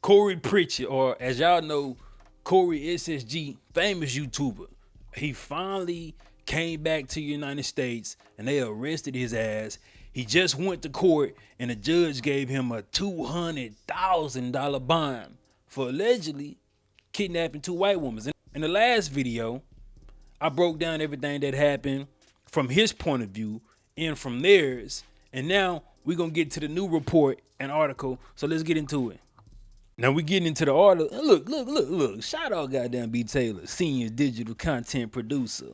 Corey Pritchett, or as y'all know, Corey SSG, famous YouTuber. He finally came back to the United States and they arrested his ass. He just went to court and the judge gave him a $200,000 bond for allegedly kidnapping two white women. In the last video, I broke down everything that happened from his point of view and from theirs. And now we're going to get to the new report and article. So let's get into it. Now we getting into the article. Look. Shout out goddamn B. Taylor, senior digital content producer.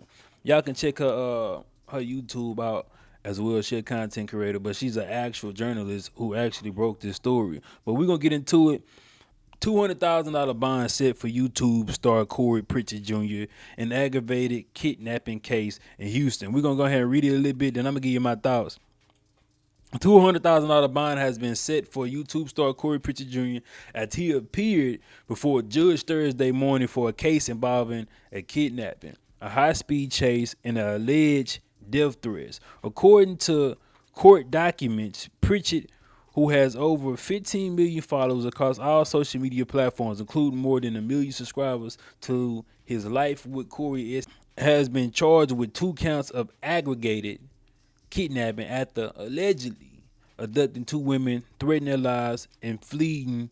Y'all can check her YouTube out as well. She's a content creator, but she's an actual journalist who actually broke this story. But we're going to get into it. $200,000 bond set for YouTube star Corey Pritchett Jr. an aggravated kidnapping case in Houston. We're going to go ahead and read it a little bit, then I'm going to give you my thoughts. A $200,000 bond has been set for YouTube star Corey Pritchett Jr. as he appeared before a judge Thursday morning for a case involving a kidnapping, a high-speed chase, and an alleged death threats. According to court documents, Pritchett, who has over 15 million followers across all social media platforms, including more than 1 million subscribers to his Life with Corey, has been charged with 2 counts of aggravated kidnapping after allegedly abducting 2 women, threatening their lives, and fleeing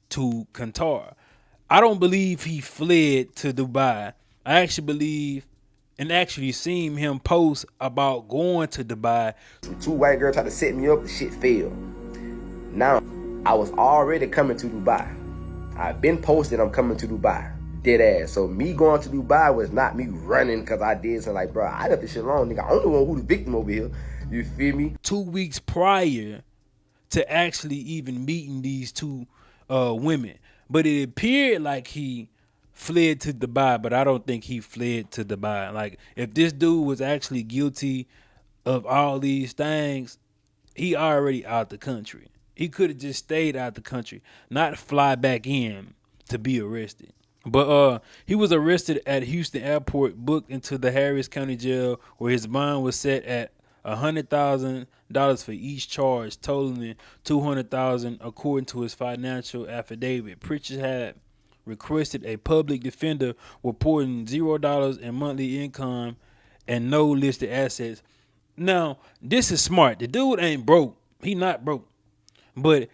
to Qatar. I don't believe he fled to Dubai. I actually believe and actually seen him post about going to Dubai. 2 white girls tried to set me up, the shit failed. Now, I was already coming to Dubai. I've been posting I'm coming to Dubai. Dead ass. So me going to Dubai was not me running because I did something. Like, bro, I left this shit alone, nigga. I don't know who the victim over here. You feel me? 2 weeks prior to actually even meeting these 2 women. But it appeared like he fled to Dubai, but I don't think he fled to Dubai. Like, if this dude was actually guilty of all these things, he already out the country. He could have just stayed out the country, not fly back in to be arrested. But he was arrested at Houston Airport, booked into the Harris County Jail, where his bond was set at $100,000 for each charge, totaling $200,000 according to his financial affidavit. Pritchett had requested a public defender reporting $0 in monthly income and no listed assets. Now, this is smart. The dude ain't broke. He not broke. But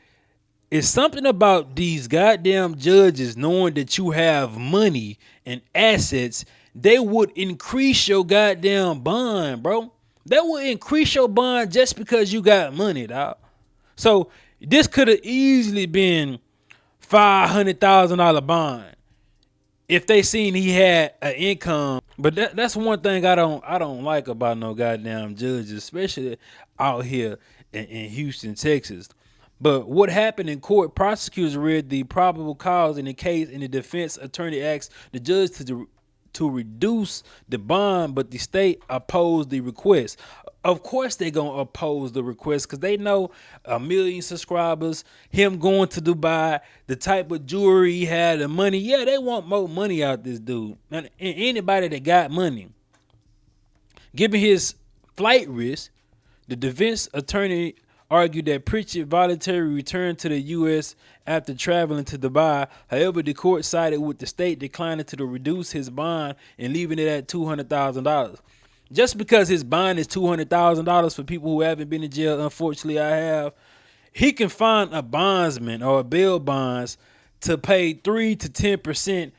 it's something about these goddamn judges knowing that you have money and assets. They would increase your goddamn bond, bro. They would increase your bond just because you got money, dog. So this could have easily been $500,000 bond if they seen he had an income. But that's one thing I don't like about no goddamn judges, especially out here in Houston, Texas. But what happened in court, prosecutors read the probable cause in the case, and the defense attorney asked the judge to reduce the bond, but the state opposed the request. Of course they gonna oppose the request because they know 1 million subscribers, him going to Dubai, the type of jewelry he had, the money. Yeah, they want more money out this dude. And anybody that got money, given his flight risk, the defense attorney argued that Pritchett voluntarily returned to the U.S. after traveling to Dubai. However, the court sided with the state, declining to reduce his bond and leaving it at $200,000. Just because his bond is $200,000 for people who haven't been in jail, unfortunately I have, he can find a bondsman or a bail bonds to pay 3 to 10%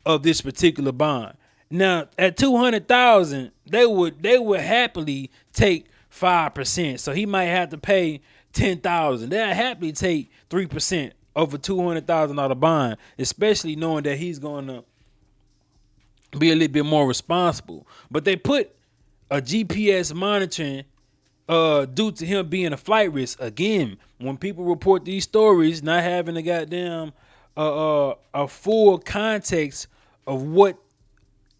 of this particular bond. Now, at $200,000, they would happily take 5%. So he might have to pay $10,000. They'll happily take 3% of a $200,000 bond, especially knowing that he's going to be a little bit more responsible. But they put a GPS monitoring due to him being a flight risk. Again, when people report these stories, not having a goddamn a full context of what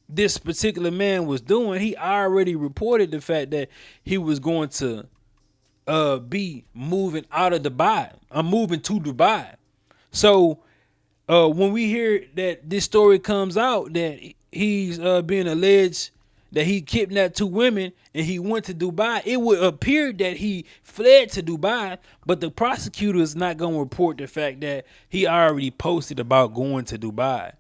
this particular man was doing, he already reported the fact that he was going to be moving out of Dubai. I'm moving to Dubai. So when we hear that this story comes out that he's being alleged that he kidnapped 2 women and he went to Dubai, it would appear that he fled to Dubai, but the prosecutor is not going to report the fact that he already posted about going to Dubai.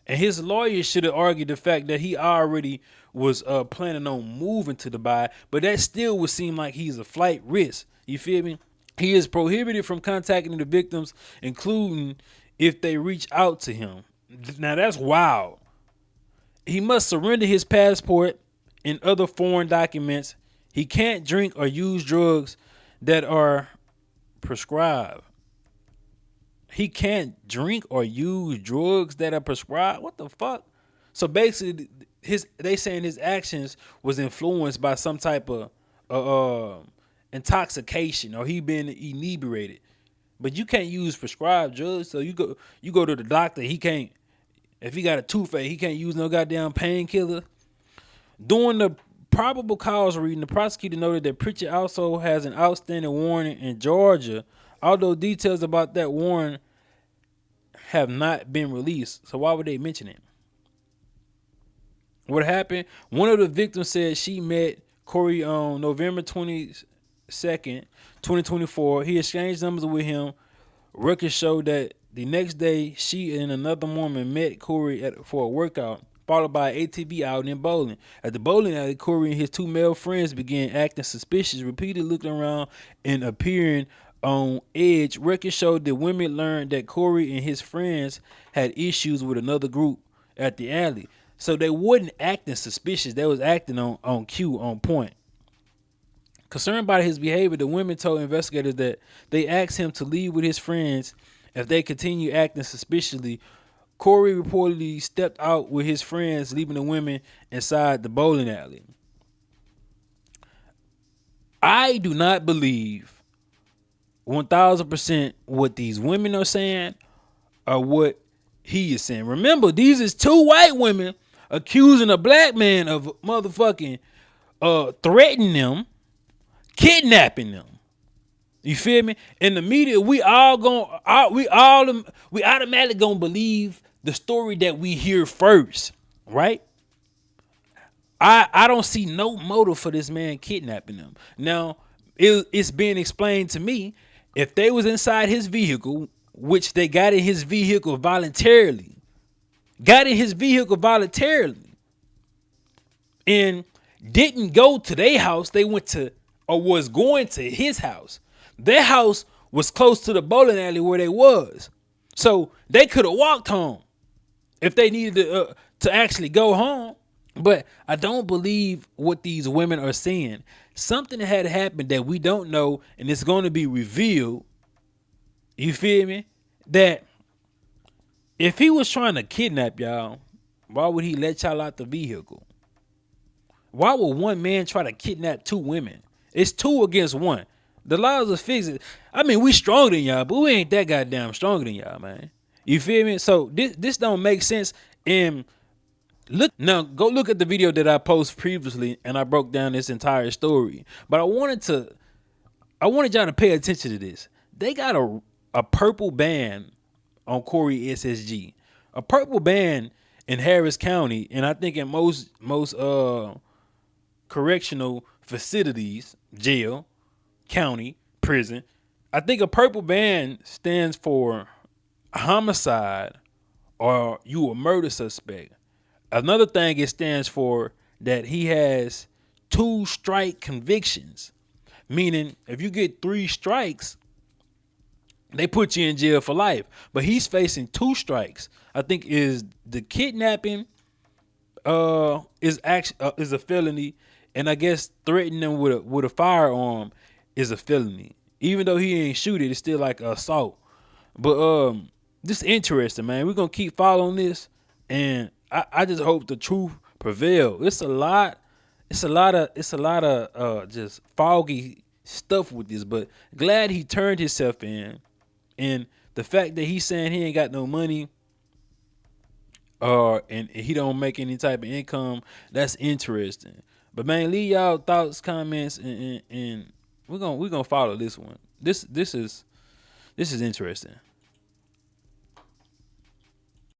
And his lawyer should have argued the fact that he already was planning on moving to Dubai, but that still would seem like he's a flight risk. You feel me? He is prohibited from contacting the victims, including if they reach out to him. Now that's wild. He must surrender his passport and other foreign documents. He can't drink or use drugs that are prescribed. He can't drink or use drugs that are prescribed. What the fuck? So basically, they saying his actions was influenced by some type of intoxication, or he been inebriated. But you can't use prescribed drugs. So you go to the doctor. He can't. If he got a toothache, he can't use no goddamn painkiller. During the probable cause reading, the prosecutor noted that Pritchett also has an outstanding warrant in Georgia, although details about that warrant have not been released. So why would they mention it? What happened? One of the victims said she met Corey on November 22nd, 2024. He exchanged numbers with him. Records show that the next day, she and another woman met Corey for a workout, followed by an ATV out in bowling. At the bowling alley, Corey and his 2 male friends began acting suspicious, repeatedly looking around and appearing on edge. Records showed that women learned that Corey and his friends had issues with another group at the alley. So they wasn't acting suspicious. They was acting on cue, on point. Concerned by his behavior, the women told investigators that they asked him to leave with his friends if they continue acting suspiciously. Corey reportedly stepped out with his friends, leaving the women inside the bowling alley. I do not believe 1,000% what these women are saying or what he is saying. Remember, these is 2 white women accusing a black man of motherfucking threatening them, kidnapping them. You feel me? In the media, we automatically gonna believe the story that we hear first, right? I don't see no motive for this man kidnapping them. Now, it's being explained to me, if they was inside his vehicle, which they got in his vehicle voluntarily, and didn't go to their house, they went to, or was going to his house. Their house was close to the bowling alley where they was. So they could have walked home if they needed to actually go home. But I don't believe what these women are saying. Something had happened that we don't know, and it's going to be revealed. You feel me? That if he was trying to kidnap y'all, why would he let y'all out the vehicle? Why would one man try to kidnap 2 women? It's 2 against 1. The laws of physics. I mean, we stronger than y'all, but we ain't that goddamn stronger than y'all, man. You feel me? So this don't make sense. And go look at the video that I posted previously, and I broke down this entire story. But I wanted y'all to pay attention to this. They got a purple band on Corey SSG, a purple band in Harris County, and I think in most correctional facilities, jail, county, prison, I think a purple band stands for homicide or you a murder suspect. Another thing it stands for that he has 2 strike convictions, meaning if you get 3 strikes, they put you in jail for life. But he's facing 2 strikes. I think is the kidnapping is a felony, and I guess threatening them with a firearm is a felony. Even though he ain't shoot it, it's still like assault. But this is interesting, man. We're gonna keep following this, and I just hope the truth prevail. It's a lot of just foggy stuff with this, but glad he turned himself in. And the fact that he's saying he ain't got no money, and he don't make any type of income, that's interesting. But man, leave y'all thoughts, comments, and we're gonna follow this one. This is interesting.